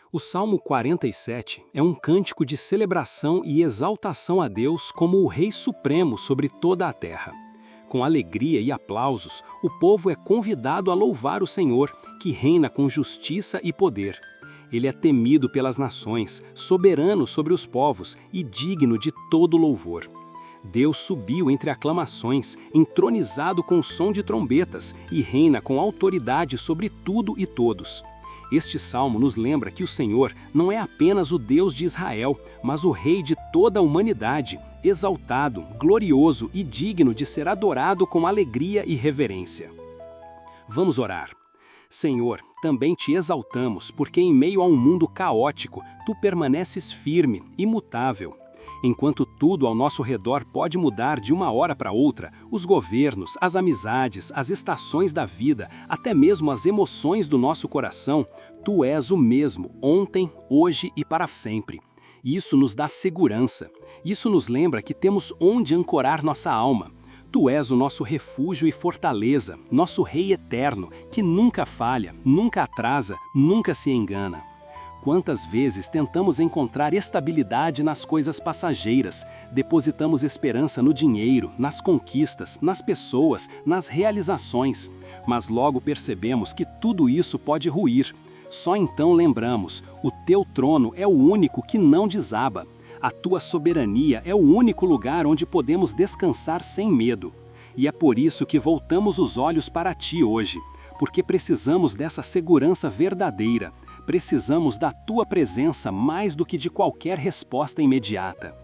O Salmo 47 é um cântico de celebração e exaltação a Deus como o Rei Supremo sobre toda a terra. Com alegria e aplausos, o povo é convidado a louvar o Senhor, que reina com justiça e poder. Ele é temido pelas nações, soberano sobre os povos e digno de todo louvor. Deus subiu entre aclamações, entronizado com som de trombetas, e reina com autoridade sobre tudo e todos. Este salmo nos lembra que o Senhor não é apenas o Deus de Israel, mas o Rei de toda a humanidade, exaltado, glorioso e digno de ser adorado com alegria e reverência. Vamos orar. Senhor, também te exaltamos, porque em meio a um mundo caótico, tu permaneces firme, imutável. Enquanto tudo ao nosso redor pode mudar de uma hora para outra, os governos, as amizades, as estações da vida, até mesmo as emoções do nosso coração, tu és o mesmo, ontem, hoje e para sempre. Isso nos dá segurança. Isso nos lembra que temos onde ancorar nossa alma. Tu és o nosso refúgio e fortaleza, nosso Rei eterno, que nunca falha, nunca atrasa, nunca se engana. Quantas vezes tentamos encontrar estabilidade nas coisas passageiras, depositamos esperança no dinheiro, nas conquistas, nas pessoas, nas realizações, mas logo percebemos que tudo isso pode ruir. Só então lembramos, o teu trono é o único que não desaba. A tua soberania é o único lugar onde podemos descansar sem medo. E é por isso que voltamos os olhos para ti hoje, porque precisamos dessa segurança verdadeira. Precisamos da tua presença mais do que de qualquer resposta imediata.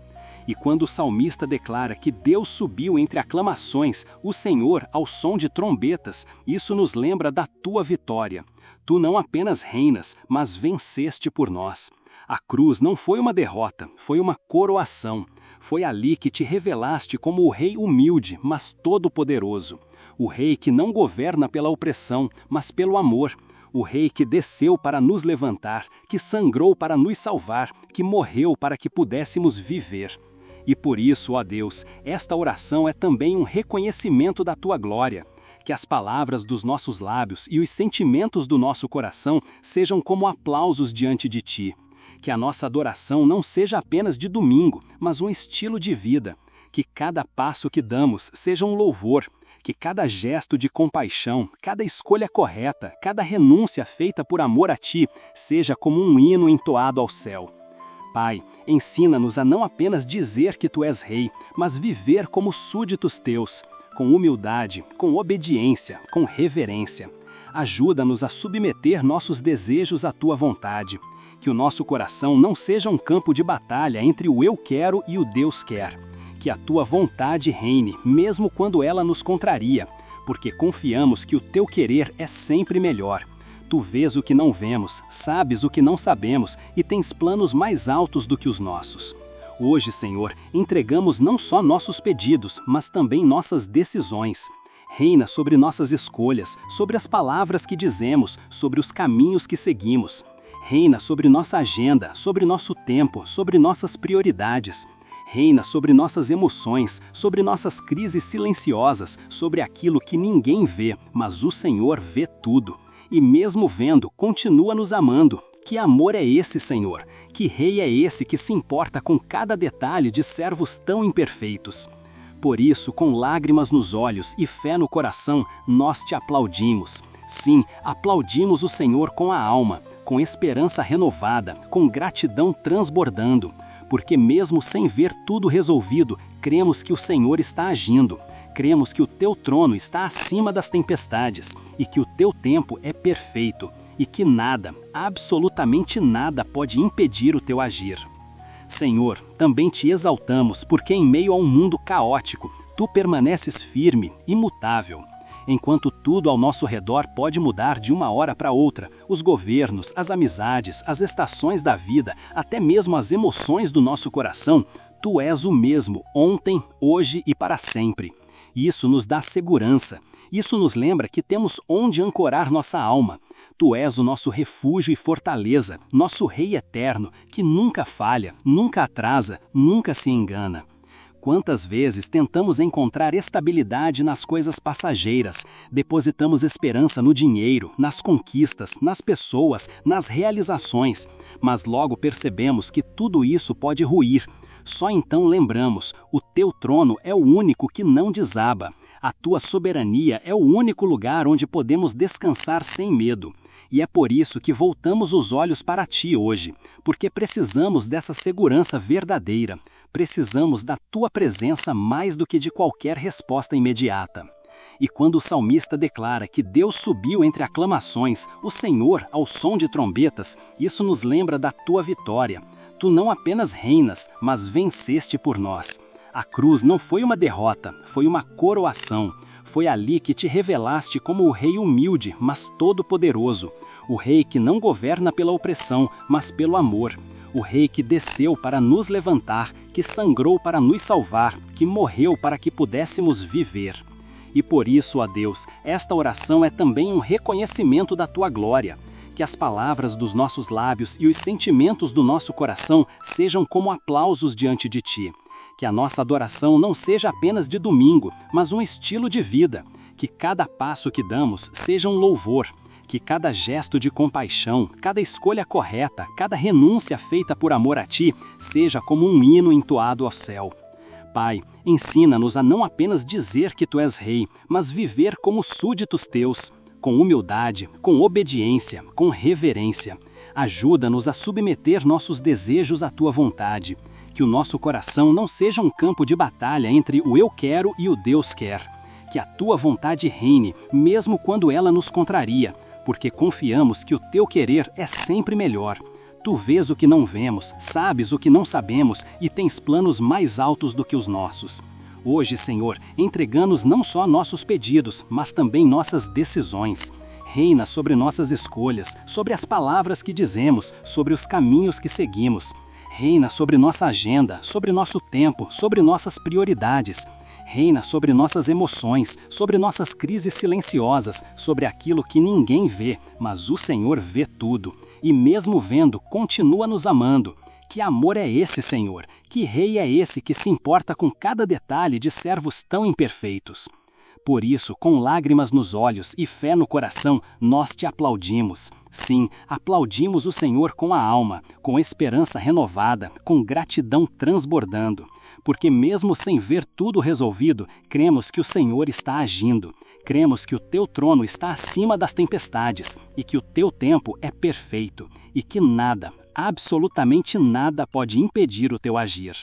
E quando o salmista declara que Deus subiu entre aclamações, o Senhor ao som de trombetas, isso nos lembra da tua vitória. Tu não apenas reinas, mas venceste por nós. A cruz não foi uma derrota, foi uma coroação. Foi ali que te revelaste como o Rei humilde, mas todo-poderoso. O Rei que não governa pela opressão, mas pelo amor. O Rei que desceu para nos levantar, que sangrou para nos salvar, que morreu para que pudéssemos viver. E por isso, ó Deus, esta oração é também um reconhecimento da tua glória. Que as palavras dos nossos lábios e os sentimentos do nosso coração sejam como aplausos diante de ti. Que a nossa adoração não seja apenas de domingo, mas um estilo de vida. Que cada passo que damos seja um louvor. Que cada gesto de compaixão, cada escolha correta, cada renúncia feita por amor a ti, seja como um hino entoado ao céu. Pai, ensina-nos a não apenas dizer que tu és Rei, mas viver como súditos teus, com humildade, com obediência, com reverência. Ajuda-nos a submeter nossos desejos à tua vontade. Que o nosso coração não seja um campo de batalha entre o eu quero e o Deus quer. Que a tua vontade reine, mesmo quando ela nos contraria, porque confiamos que o teu querer é sempre melhor. Tu vês o que não vemos, sabes o que não sabemos e tens planos mais altos do que os nossos. Hoje, Senhor, entregamos não só nossos pedidos, mas também nossas decisões. Reina sobre nossas escolhas, sobre as palavras que dizemos, sobre os caminhos que seguimos. Reina sobre nossa agenda, sobre nosso tempo, sobre nossas prioridades. Reina sobre nossas emoções, sobre nossas crises silenciosas, sobre aquilo que ninguém vê, mas o Senhor vê tudo. E mesmo vendo, continua nos amando. Que amor é esse, Senhor? Que Rei é esse que se importa com cada detalhe de servos tão imperfeitos? Por isso, com lágrimas nos olhos e fé no coração, nós te aplaudimos. Sim, aplaudimos o Senhor com a alma, com esperança renovada, com gratidão transbordando. Porque mesmo sem ver tudo resolvido, cremos que o Senhor está agindo. Cremos que o teu trono está acima das tempestades e que o teu tempo é perfeito e que nada, absolutamente nada pode impedir o teu agir. Senhor, também te exaltamos porque em meio a um mundo caótico, tu permaneces firme, imutável. Enquanto tudo ao nosso redor pode mudar de uma hora para outra, os governos, as amizades, as estações da vida, até mesmo as emoções do nosso coração, tu és o mesmo, ontem, hoje e para sempre. Isso nos dá segurança. Isso nos lembra que temos onde ancorar nossa alma. Tu és o nosso refúgio e fortaleza, nosso Rei eterno, que nunca falha, nunca atrasa, nunca se engana. Quantas vezes tentamos encontrar estabilidade nas coisas passageiras, depositamos esperança no dinheiro, nas conquistas, nas pessoas, nas realizações, mas logo percebemos que tudo isso pode ruir. Só então lembramos, o teu trono é o único que não desaba. A tua soberania é o único lugar onde podemos descansar sem medo. E é por isso que voltamos os olhos para ti hoje, porque precisamos dessa segurança verdadeira. Precisamos da tua presença mais do que de qualquer resposta imediata. E quando o salmista declara que Deus subiu entre aclamações, o Senhor ao som de trombetas, isso nos lembra da tua vitória. Tu não apenas reinas, mas venceste por nós. A cruz não foi uma derrota, foi uma coroação. Foi ali que te revelaste como o rei humilde, mas todo-poderoso. O rei que não governa pela opressão, mas pelo amor. O rei que desceu para nos levantar, que sangrou para nos salvar, que morreu para que pudéssemos viver. E por isso, ó Deus, esta oração é também um reconhecimento da tua glória. Que as palavras dos nossos lábios e os sentimentos do nosso coração sejam como aplausos diante de ti. Que a nossa adoração não seja apenas de domingo, mas um estilo de vida. Que cada passo que damos seja um louvor. Que cada gesto de compaixão, cada escolha correta, cada renúncia feita por amor a ti, seja como um hino entoado ao céu. Pai, ensina-nos a não apenas dizer que tu és rei, mas viver como súditos teus, com humildade, com obediência, com reverência. Ajuda-nos a submeter nossos desejos à tua vontade. Que o nosso coração não seja um campo de batalha entre o eu quero e o Deus quer. Que a tua vontade reine, mesmo quando ela nos contraria, porque confiamos que o teu querer é sempre melhor. Tu vês o que não vemos, sabes o que não sabemos e tens planos mais altos do que os nossos. Hoje, Senhor, entrega-nos não só nossos pedidos, mas também nossas decisões. Reina sobre nossas escolhas, sobre as palavras que dizemos, sobre os caminhos que seguimos. Reina sobre nossa agenda, sobre nosso tempo, sobre nossas prioridades. Reina sobre nossas emoções, sobre nossas crises silenciosas, sobre aquilo que ninguém vê, mas o Senhor vê tudo. E mesmo vendo, continua nos amando. Que amor é esse, Senhor? Que rei é esse que se importa com cada detalhe de servos tão imperfeitos? Por isso, com lágrimas nos olhos e fé no coração, nós te aplaudimos. Sim, aplaudimos o Senhor com a alma, com esperança renovada, com gratidão transbordando. Porque mesmo sem ver tudo resolvido, cremos que o Senhor está agindo. Cremos que o teu trono está acima das tempestades e que o teu tempo é perfeito e que nada, absolutamente nada pode impedir o teu agir.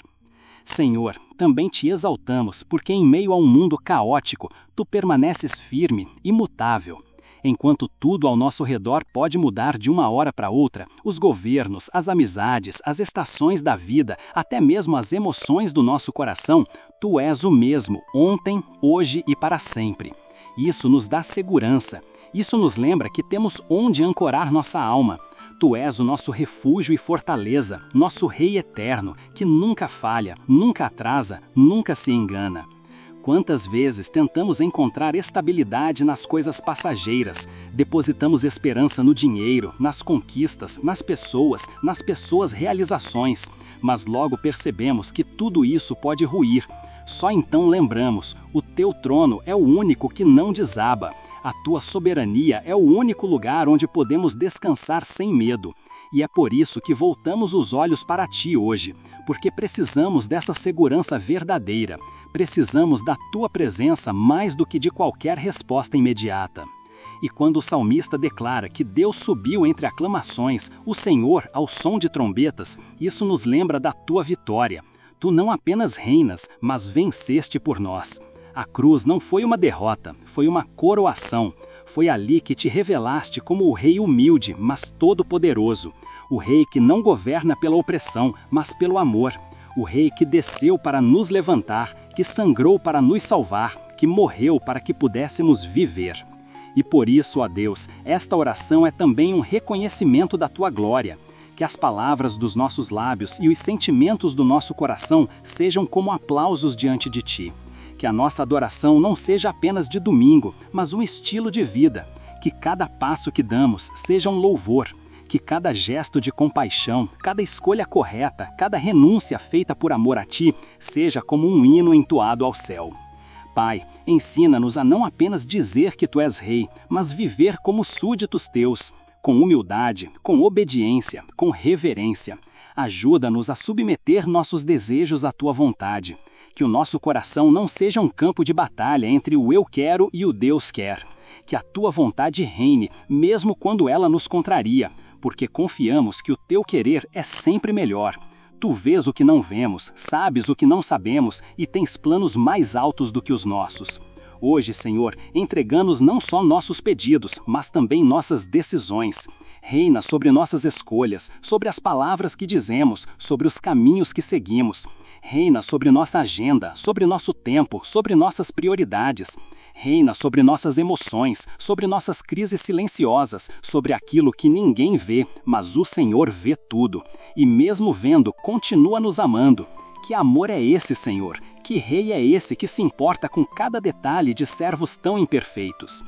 Senhor, também te exaltamos porque em meio a um mundo caótico, tu permaneces firme, imutável. Enquanto tudo ao nosso redor pode mudar de uma hora para outra, os governos, as amizades, as estações da vida, até mesmo as emoções do nosso coração, tu és o mesmo, ontem, hoje e para sempre. Isso nos dá segurança. Isso nos lembra que temos onde ancorar nossa alma. Tu és o nosso refúgio e fortaleza, nosso Rei eterno, que nunca falha, nunca atrasa, nunca se engana. Quantas vezes tentamos encontrar estabilidade nas coisas passageiras, depositamos esperança no dinheiro, nas conquistas, nas pessoas realizações, mas logo percebemos que tudo isso pode ruir. Só então lembramos, o teu trono é o único que não desaba. A tua soberania é o único lugar onde podemos descansar sem medo. E é por isso que voltamos os olhos para ti hoje, porque precisamos dessa segurança verdadeira. Precisamos da tua presença mais do que de qualquer resposta imediata. E quando o salmista declara que Deus subiu entre aclamações, o Senhor ao som de trombetas, isso nos lembra da tua vitória. Tu não apenas reinas, mas venceste por nós. A cruz não foi uma derrota, foi uma coroação. Foi ali que te revelaste como o rei humilde, mas todo-poderoso. O rei que não governa pela opressão, mas pelo amor. O rei que desceu para nos levantar, que sangrou para nos salvar, que morreu para que pudéssemos viver. E por isso, ó Deus, esta oração é também um reconhecimento da tua glória. Que as palavras dos nossos lábios e os sentimentos do nosso coração sejam como aplausos diante de ti. Que a nossa adoração não seja apenas de domingo, mas um estilo de vida. Que cada passo que damos seja um louvor. Que cada gesto de compaixão, cada escolha correta, cada renúncia feita por amor a ti, seja como um hino entoado ao céu. Pai, ensina-nos a não apenas dizer que tu és rei, mas viver como súditos teus, com humildade, com obediência, com reverência. Ajuda-nos a submeter nossos desejos à tua vontade. Que o nosso coração não seja um campo de batalha entre o eu quero e o Deus quer. Que a tua vontade reine, mesmo quando ela nos contraria, porque confiamos que o teu querer é sempre melhor. Tu vês o que não vemos, sabes o que não sabemos e tens planos mais altos do que os nossos. Hoje, Senhor, entregamos não só nossos pedidos, mas também nossas decisões. Reina sobre nossas escolhas, sobre as palavras que dizemos, sobre os caminhos que seguimos. Reina sobre nossa agenda, sobre nosso tempo, sobre nossas prioridades. Reina sobre nossas emoções, sobre nossas crises silenciosas, sobre aquilo que ninguém vê, mas o Senhor vê tudo. E mesmo vendo, continua nos amando. Que amor é esse, Senhor? Que rei é esse que se importa com cada detalhe de servos tão imperfeitos?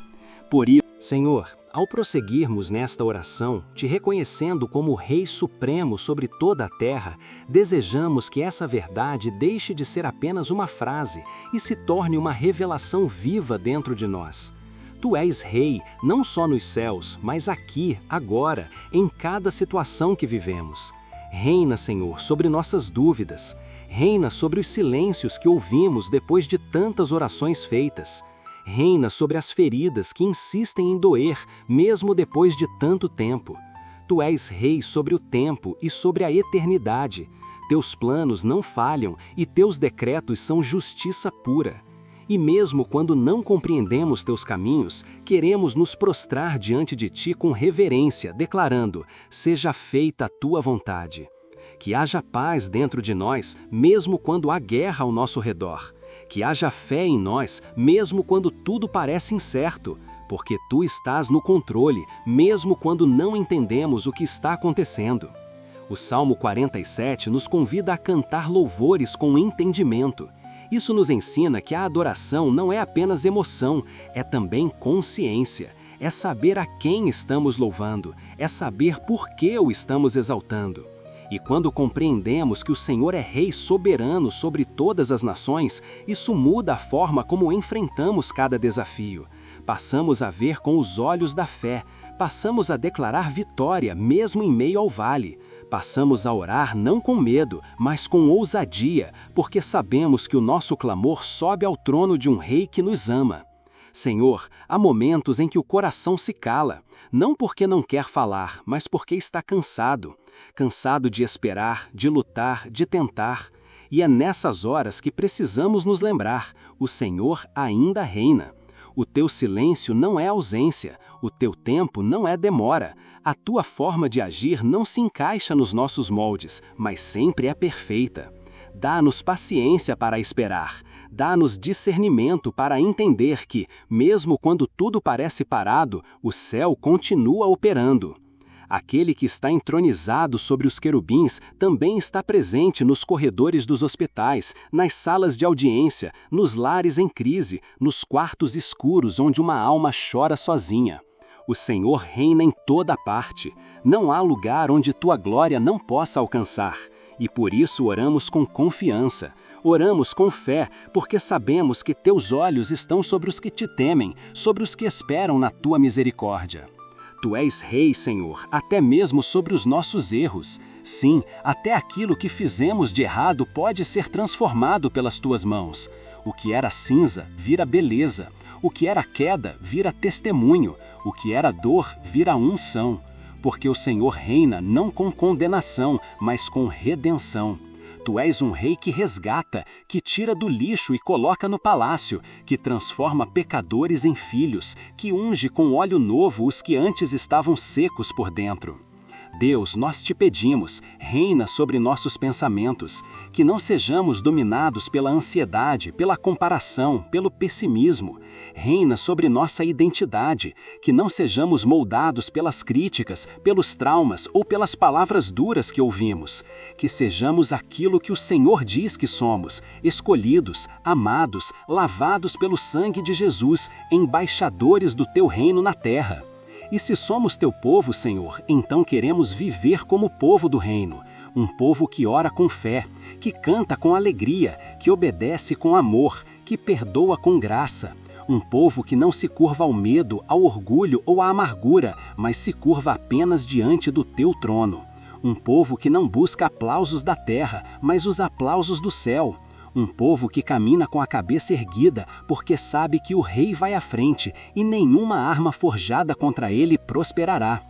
Por isso, Senhor, ao prosseguirmos nesta oração, te reconhecendo como Rei Supremo sobre toda a terra, desejamos que essa verdade deixe de ser apenas uma frase e se torne uma revelação viva dentro de nós. Tu és Rei, não só nos céus, mas aqui, agora, em cada situação que vivemos. Reina, Senhor, sobre nossas dúvidas. Reina sobre os silêncios que ouvimos depois de tantas orações feitas. Reina sobre as feridas que insistem em doer, mesmo depois de tanto tempo. Tu és Rei sobre o tempo e sobre a eternidade. Teus planos não falham e teus decretos são justiça pura. E mesmo quando não compreendemos teus caminhos, queremos nos prostrar diante de ti com reverência, declarando: seja feita a tua vontade. Que haja paz dentro de nós, mesmo quando há guerra ao nosso redor. Que haja fé em nós, mesmo quando tudo parece incerto, porque tu estás no controle, mesmo quando não entendemos o que está acontecendo. O Salmo 47 nos convida a cantar louvores com entendimento. Isso nos ensina que a adoração não é apenas emoção, é também consciência. É saber a quem estamos louvando, é saber por que o estamos exaltando. E quando compreendemos que o Senhor é Rei soberano sobre todas as nações, isso muda a forma como enfrentamos cada desafio. Passamos a ver com os olhos da fé, passamos a declarar vitória mesmo em meio ao vale. Passamos a orar não com medo, mas com ousadia, porque sabemos que o nosso clamor sobe ao trono de um Rei que nos ama. Senhor, há momentos em que o coração se cala, não porque não quer falar, mas porque está cansado. Cansado de esperar, de lutar, de tentar. E é nessas horas que precisamos nos lembrar: o Senhor ainda reina. O teu silêncio não é ausência, o teu tempo não é demora. A tua forma de agir não se encaixa nos nossos moldes, mas sempre é perfeita. Dá-nos paciência para esperar, dá-nos discernimento para entender que, mesmo quando tudo parece parado, o céu continua operando. Aquele que está entronizado sobre os querubins também está presente nos corredores dos hospitais, nas salas de audiência, nos lares em crise, nos quartos escuros onde uma alma chora sozinha. O Senhor reina em toda parte. Não há lugar onde tua glória não possa alcançar. E por isso oramos com confiança. Oramos com fé, porque sabemos que teus olhos estão sobre os que te temem, sobre os que esperam na tua misericórdia. Tu és Rei, Senhor, até mesmo sobre os nossos erros. Sim, até aquilo que fizemos de errado pode ser transformado pelas tuas mãos. O que era cinza vira beleza. O que era queda vira testemunho. O que era dor vira unção. Porque o Senhor reina não com condenação, mas com redenção. Tu és um Rei que resgata, que tira do lixo e coloca no palácio, que transforma pecadores em filhos, que unge com óleo novo os que antes estavam secos por dentro. Deus, nós te pedimos, reina sobre nossos pensamentos, que não sejamos dominados pela ansiedade, pela comparação, pelo pessimismo. Reina sobre nossa identidade, que não sejamos moldados pelas críticas, pelos traumas ou pelas palavras duras que ouvimos. Que sejamos aquilo que o Senhor diz que somos, escolhidos, amados, lavados pelo sangue de Jesus, embaixadores do teu reino na terra. E se somos teu povo, Senhor, então queremos viver como povo do reino, um povo que ora com fé, que canta com alegria, que obedece com amor, que perdoa com graça, Um povo que não se curva ao medo, ao orgulho ou à amargura, mas se curva apenas diante do teu trono. Um povo que não busca aplausos da terra, mas os aplausos do céu. Um povo que caminha com a cabeça erguida, porque sabe que o rei vai à frente e nenhuma arma forjada contra ele prosperará.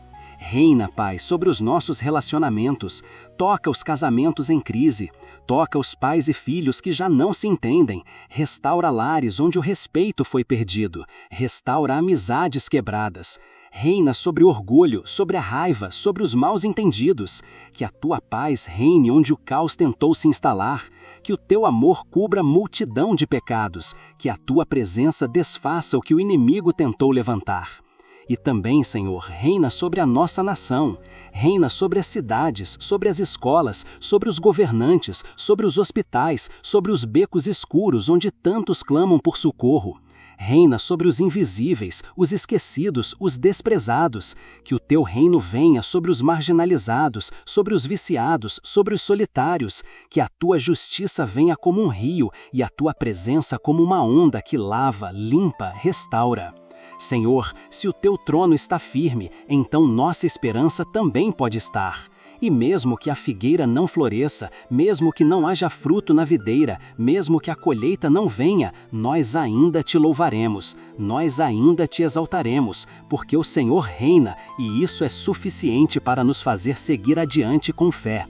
Reina, Pai, sobre os nossos relacionamentos. Toca os casamentos em crise. Toca os pais e filhos que já não se entendem. Restaura lares onde o respeito foi perdido. Restaura amizades quebradas. Reina sobre o orgulho, sobre a raiva, sobre os maus entendidos. Que a tua paz reine onde o caos tentou se instalar. Que o teu amor cubra multidão de pecados. Que a tua presença desfaça o que o inimigo tentou levantar. E também, Senhor, reina sobre a nossa nação, reina sobre as cidades, sobre as escolas, sobre os governantes, sobre os hospitais, sobre os becos escuros onde tantos clamam por socorro. Reina sobre os invisíveis, os esquecidos, os desprezados. Que o teu reino venha sobre os marginalizados, sobre os viciados, sobre os solitários. Que a tua justiça venha como um rio e a tua presença como uma onda que lava, limpa, restaura. Senhor, se o teu trono está firme, então nossa esperança também pode estar. E mesmo que a figueira não floresça, mesmo que não haja fruto na videira, mesmo que a colheita não venha, nós ainda te louvaremos, nós ainda te exaltaremos, porque o Senhor reina e isso é suficiente para nos fazer seguir adiante com fé.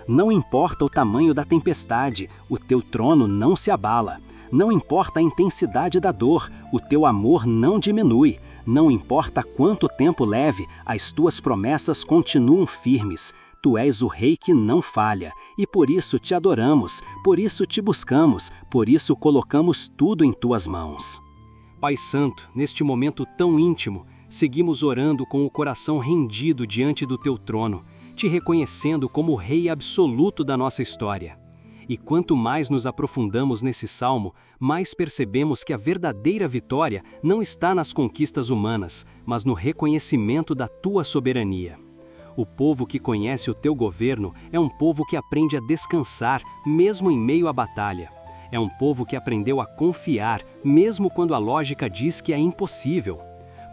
Não importa o tamanho da tempestade, o teu trono não se abala. Não importa a intensidade da dor, o teu amor não diminui. Não importa quanto tempo leve, as tuas promessas continuam firmes. Tu és o Rei que não falha, e por isso te adoramos, por isso te buscamos, por isso colocamos tudo em tuas mãos. Pai Santo, neste momento tão íntimo, seguimos orando com o coração rendido diante do teu trono, te reconhecendo como o Rei absoluto da nossa história. E quanto mais nos aprofundamos nesse salmo, mais percebemos que a verdadeira vitória não está nas conquistas humanas, mas no reconhecimento da tua soberania. O povo que conhece o teu governo é um povo que aprende a descansar, mesmo em meio à batalha. É um povo que aprendeu a confiar, mesmo quando a lógica diz que é impossível.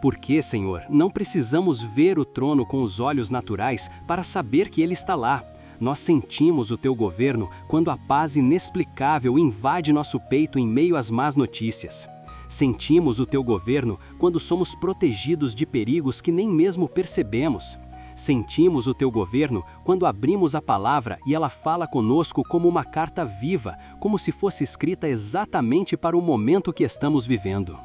Porque, Senhor, não precisamos ver o trono com os olhos naturais para saber que ele está lá. Nós sentimos o teu governo quando a paz inexplicável invade nosso peito em meio às más notícias. Sentimos o teu governo quando somos protegidos de perigos que nem mesmo percebemos. Sentimos o teu governo quando abrimos a palavra e ela fala conosco como uma carta viva, como se fosse escrita exatamente para o momento que estamos vivendo.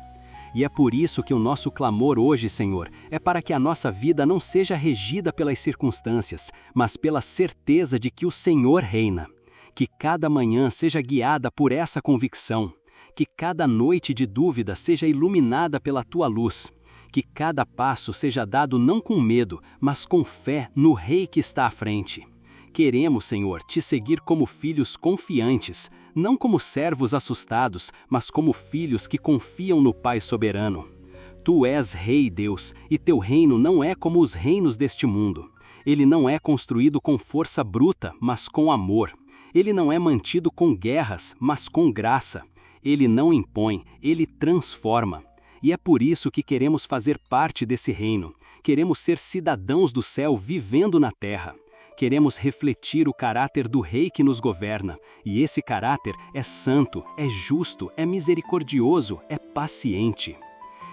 E é por isso que o nosso clamor hoje, Senhor, é para que a nossa vida não seja regida pelas circunstâncias, mas pela certeza de que o Senhor reina. Que cada manhã seja guiada por essa convicção. Que cada noite de dúvida seja iluminada pela tua luz. Que cada passo seja dado não com medo, mas com fé no Rei que está à frente. Queremos, Senhor, te seguir como filhos confiantes, não como servos assustados, mas como filhos que confiam no Pai soberano. Tu és Rei, Deus, e teu reino não é como os reinos deste mundo. Ele não é construído com força bruta, mas com amor. Ele não é mantido com guerras, mas com graça. Ele não impõe, ele transforma. E é por isso que queremos fazer parte desse reino. Queremos ser cidadãos do céu vivendo na terra. Queremos refletir o caráter do Rei que nos governa, e esse caráter é santo, é justo, é misericordioso, é paciente.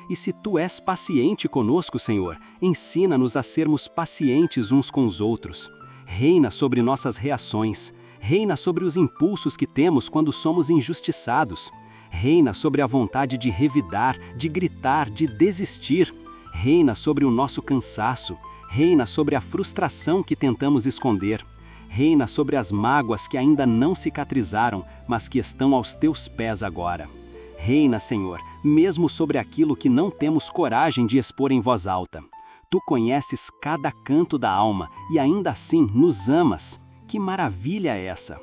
E se tu és paciente conosco, Senhor, ensina-nos a sermos pacientes uns com os outros. Reina sobre nossas reações, reina sobre os impulsos que temos quando somos injustiçados. Reina sobre a vontade de revidar, de gritar, de desistir. Reina sobre o nosso cansaço. Reina sobre a frustração que tentamos esconder. Reina sobre as mágoas que ainda não cicatrizaram, mas que estão aos teus pés agora. Reina, Senhor, mesmo sobre aquilo que não temos coragem de expor em voz alta. Tu conheces cada canto da alma e ainda assim nos amas. Que maravilha é essa!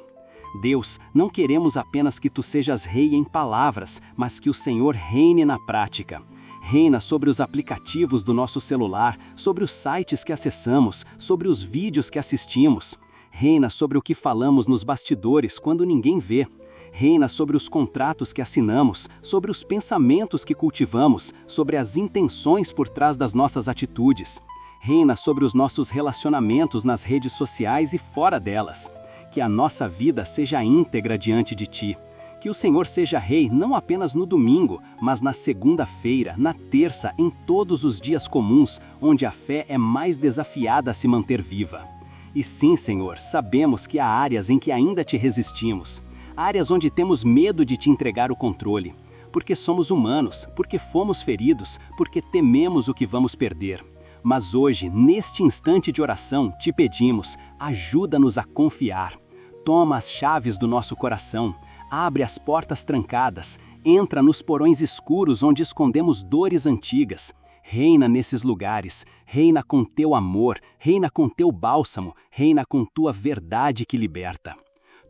Deus, não queremos apenas que tu sejas rei em palavras, mas que o Senhor reine na prática. Reina sobre os aplicativos do nosso celular, sobre os sites que acessamos, sobre os vídeos que assistimos. Reina sobre o que falamos nos bastidores quando ninguém vê. Reina sobre os contratos que assinamos, sobre os pensamentos que cultivamos, sobre as intenções por trás das nossas atitudes. Reina sobre os nossos relacionamentos nas redes sociais e fora delas. Que a nossa vida seja íntegra diante de Ti. Que o Senhor seja Rei não apenas no domingo, mas na segunda-feira, na terça, em todos os dias comuns, onde a fé é mais desafiada a se manter viva. E sim, Senhor, sabemos que há áreas em que ainda Te resistimos, áreas onde temos medo de Te entregar o controle, porque somos humanos, porque fomos feridos, porque tememos o que vamos perder. Mas hoje, neste instante de oração, Te pedimos, ajuda-nos a confiar. Toma as chaves do nosso coração, abre as portas trancadas, entra nos porões escuros onde escondemos dores antigas. Reina nesses lugares, reina com Teu amor, reina com Teu bálsamo, reina com Tua verdade que liberta.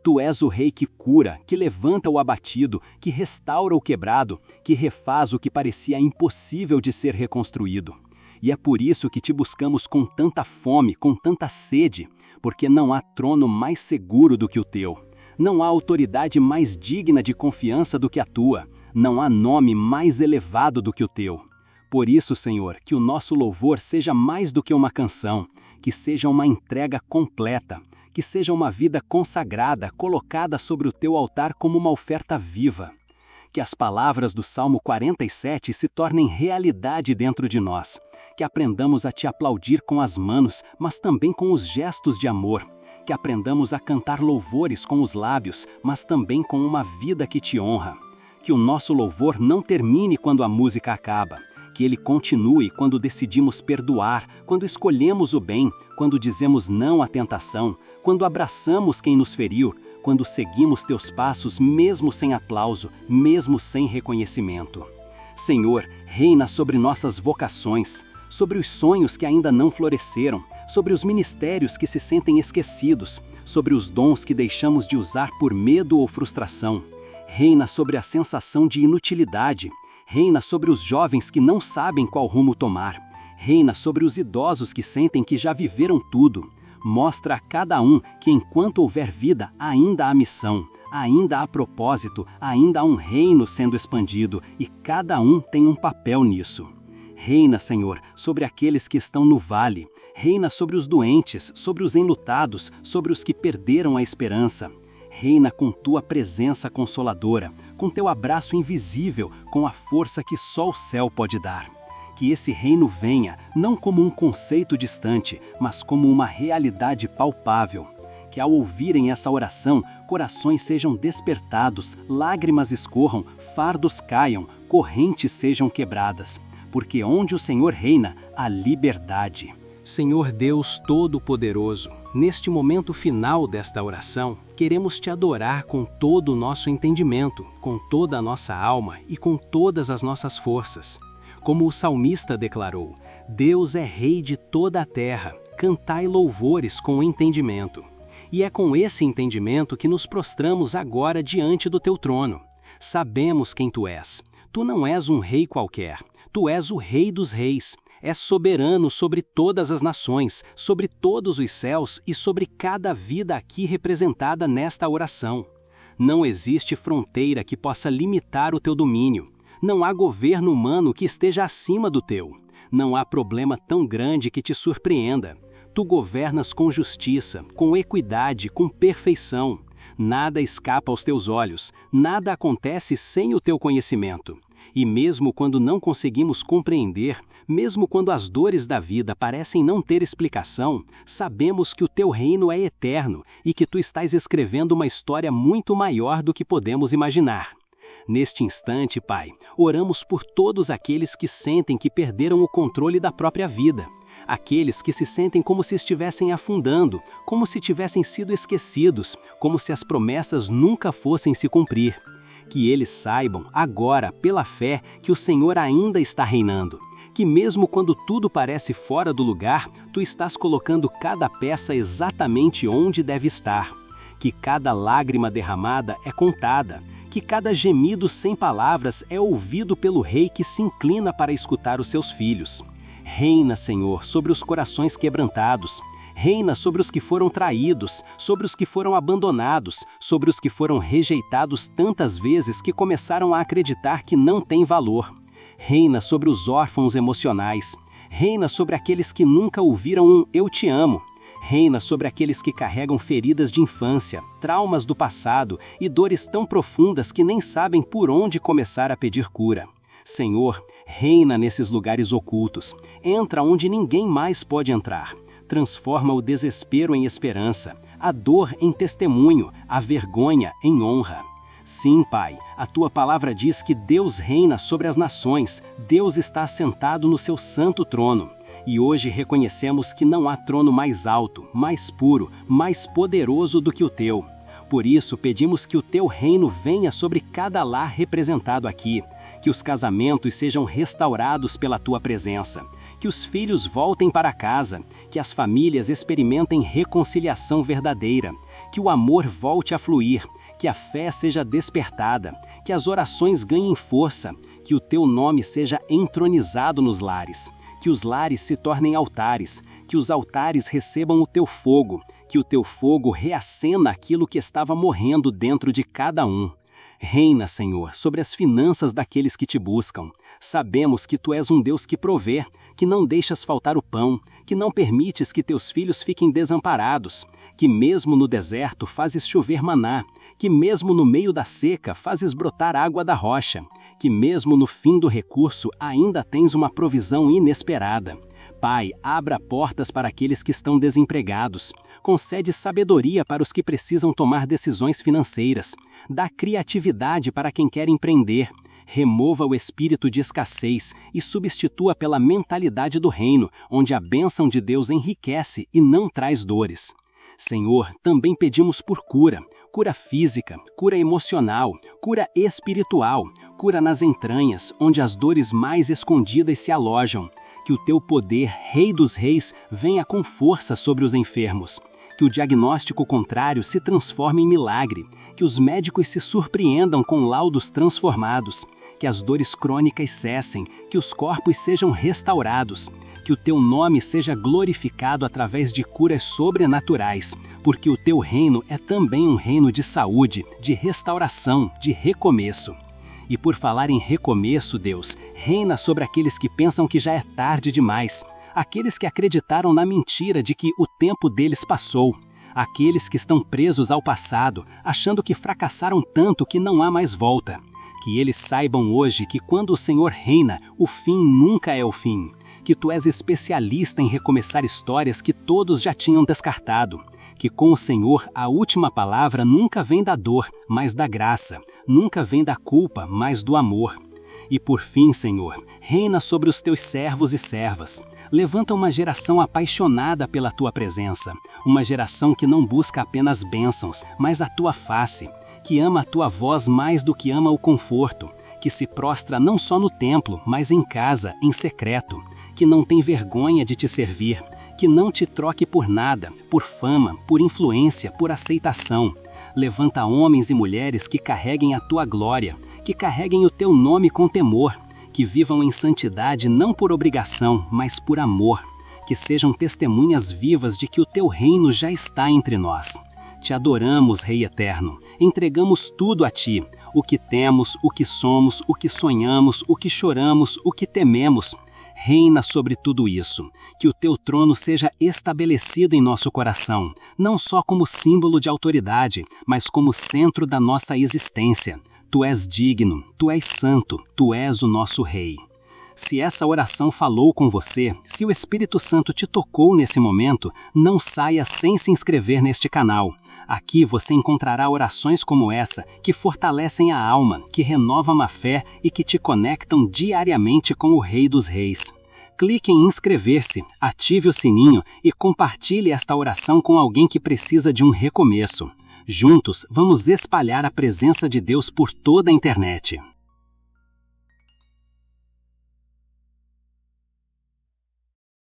Tu és o Rei que cura, que levanta o abatido, que restaura o quebrado, que refaz o que parecia impossível de ser reconstruído. E é por isso que Te buscamos com tanta fome, com tanta sede, porque não há trono mais seguro do que o Teu. Não há autoridade mais digna de confiança do que a Tua. Não há nome mais elevado do que o Teu. Por isso, Senhor, que o nosso louvor seja mais do que uma canção, que seja uma entrega completa, que seja uma vida consagrada, colocada sobre o Teu altar como uma oferta viva. Que as palavras do Salmo 47 se tornem realidade dentro de nós, que aprendamos a Te aplaudir com as manos, mas também com os gestos de amor, que aprendamos a cantar louvores com os lábios, mas também com uma vida que Te honra. Que o nosso louvor não termine quando a música acaba, que ele continue quando decidimos perdoar, quando escolhemos o bem, quando dizemos não à tentação, quando abraçamos quem nos feriu, quando seguimos Teus passos mesmo sem aplauso, mesmo sem reconhecimento. Senhor, reina sobre nossas vocações, sobre os sonhos que ainda não floresceram, sobre os ministérios que se sentem esquecidos, sobre os dons que deixamos de usar por medo ou frustração. Reina sobre a sensação de inutilidade, reina sobre os jovens que não sabem qual rumo tomar, reina sobre os idosos que sentem que já viveram tudo. Mostra a cada um que enquanto houver vida, ainda há missão, ainda há propósito, ainda há um reino sendo expandido e cada um tem um papel nisso. Reina, Senhor, sobre aqueles que estão no vale, reina sobre os doentes, sobre os enlutados, sobre os que perderam a esperança. Reina com Tua presença consoladora, com Teu abraço invisível, com a força que só o céu pode dar. Que esse reino venha, não como um conceito distante, mas como uma realidade palpável. Que ao ouvirem essa oração, corações sejam despertados, lágrimas escorram, fardos caiam, correntes sejam quebradas. Porque onde o Senhor reina, há liberdade. Senhor Deus Todo-Poderoso, neste momento final desta oração, queremos Te adorar com todo o nosso entendimento, com toda a nossa alma e com todas as nossas forças. Como o salmista declarou, Deus é Rei de toda a terra, cantai louvores com entendimento. E é com esse entendimento que nos prostramos agora diante do Teu trono. Sabemos quem Tu és. Tu não és um rei qualquer, Tu és o Rei dos Reis. És soberano sobre todas as nações, sobre todos os céus e sobre cada vida aqui representada nesta oração. Não existe fronteira que possa limitar o Teu domínio. Não há governo humano que esteja acima do Teu. Não há problema tão grande que Te surpreenda. Tu governas com justiça, com equidade, com perfeição. Nada escapa aos Teus olhos, nada acontece sem o Teu conhecimento. E mesmo quando não conseguimos compreender, mesmo quando as dores da vida parecem não ter explicação, sabemos que o Teu reino é eterno e que Tu estás escrevendo uma história muito maior do que podemos imaginar. Neste instante, Pai, oramos por todos aqueles que sentem que perderam o controle da própria vida. Aqueles que se sentem como se estivessem afundando, como se tivessem sido esquecidos, como se as promessas nunca fossem se cumprir. Que eles saibam, agora, pela fé, que o Senhor ainda está reinando. Que mesmo quando tudo parece fora do lugar, Tu estás colocando cada peça exatamente onde deve estar. Que cada lágrima derramada é contada. Que cada gemido sem palavras é ouvido pelo Rei que se inclina para escutar os seus filhos. Reina, Senhor, sobre os corações quebrantados. Reina sobre os que foram traídos, sobre os que foram abandonados, sobre os que foram rejeitados tantas vezes que começaram a acreditar que não têm valor. Reina sobre os órfãos emocionais. Reina sobre aqueles que nunca ouviram um "eu te amo". Reina sobre aqueles que carregam feridas de infância, traumas do passado e dores tão profundas que nem sabem por onde começar a pedir cura. Senhor, reina nesses lugares ocultos. Entra onde ninguém mais pode entrar. Transforma o desespero em esperança, a dor em testemunho, a vergonha em honra. Sim, Pai, a Tua palavra diz que Deus reina sobre as nações, Deus está assentado no seu santo trono. E hoje reconhecemos que não há trono mais alto, mais puro, mais poderoso do que o Teu. Por isso, pedimos que o Teu reino venha sobre cada lar representado aqui, que os casamentos sejam restaurados pela Tua presença, que os filhos voltem para casa, que as famílias experimentem reconciliação verdadeira, que o amor volte a fluir, que a fé seja despertada, que as orações ganhem força, que o Teu nome seja entronizado nos lares, que os lares se tornem altares, que os altares recebam o Teu fogo, que o Teu fogo reacenda aquilo que estava morrendo dentro de cada um. Reina, Senhor, sobre as finanças daqueles que Te buscam. Sabemos que Tu és um Deus que provê, que não deixas faltar o pão, que não permites que Teus filhos fiquem desamparados, que mesmo no deserto fazes chover maná, que mesmo no meio da seca fazes brotar água da rocha, que mesmo no fim do recurso ainda tens uma provisão inesperada. Pai, abra portas para aqueles que estão desempregados. Concede sabedoria para os que precisam tomar decisões financeiras. Dá criatividade para quem quer empreender. Remova o espírito de escassez e substitua pela mentalidade do reino, onde a bênção de Deus enriquece e não traz dores. Senhor, também pedimos por cura. Cura física, cura emocional, cura espiritual, cura nas entranhas, onde as dores mais escondidas se alojam. Que o Teu poder, Rei dos Reis, venha com força sobre os enfermos. Que o diagnóstico contrário se transforme em milagre. Que os médicos se surpreendam com laudos transformados. Que as dores crônicas cessem. Que os corpos sejam restaurados. Que o Teu nome seja glorificado através de curas sobrenaturais. Porque o Teu reino é também um reino de saúde, de restauração, de recomeço. E por falar em recomeço, Deus, reina sobre aqueles que pensam que já é tarde demais, aqueles que acreditaram na mentira de que o tempo deles passou, aqueles que estão presos ao passado, achando que fracassaram tanto que não há mais volta. Que eles saibam hoje que quando o Senhor reina, o fim nunca é o fim. Que Tu és especialista em recomeçar histórias que todos já tinham descartado. Que com o Senhor a última palavra nunca vem da dor, mas da graça. Nunca vem da culpa, mas do amor. E por fim, Senhor, reina sobre os Teus servos e servas. Levanta uma geração apaixonada pela Tua presença. Uma geração que não busca apenas bênçãos, mas a Tua face. Que ama a Tua voz mais do que ama o conforto. Que se prostra não só no templo, mas em casa, em secreto. Que não tem vergonha de Te servir. Que não Te troque por nada, por fama, por influência, por aceitação. Levanta homens e mulheres que carreguem a Tua glória, que carreguem o Teu nome com temor, que vivam em santidade não por obrigação, mas por amor, que sejam testemunhas vivas de que o Teu reino já está entre nós. Te adoramos, Rei Eterno, entregamos tudo a Ti, o que temos, o que somos, o que sonhamos, o que choramos, o que tememos. Reina sobre tudo isso, que o Teu trono seja estabelecido em nosso coração, não só como símbolo de autoridade, mas como centro da nossa existência. Tu és digno, Tu és santo, Tu és o nosso Rei. Se essa oração falou com você, se o Espírito Santo te tocou nesse momento, não saia sem se inscrever neste canal. Aqui você encontrará orações como essa, que fortalecem a alma, que renovam a fé e que te conectam diariamente com o Rei dos Reis. Clique em inscrever-se, ative o sininho e compartilhe esta oração com alguém que precisa de um recomeço. Juntos, vamos espalhar a presença de Deus por toda a internet.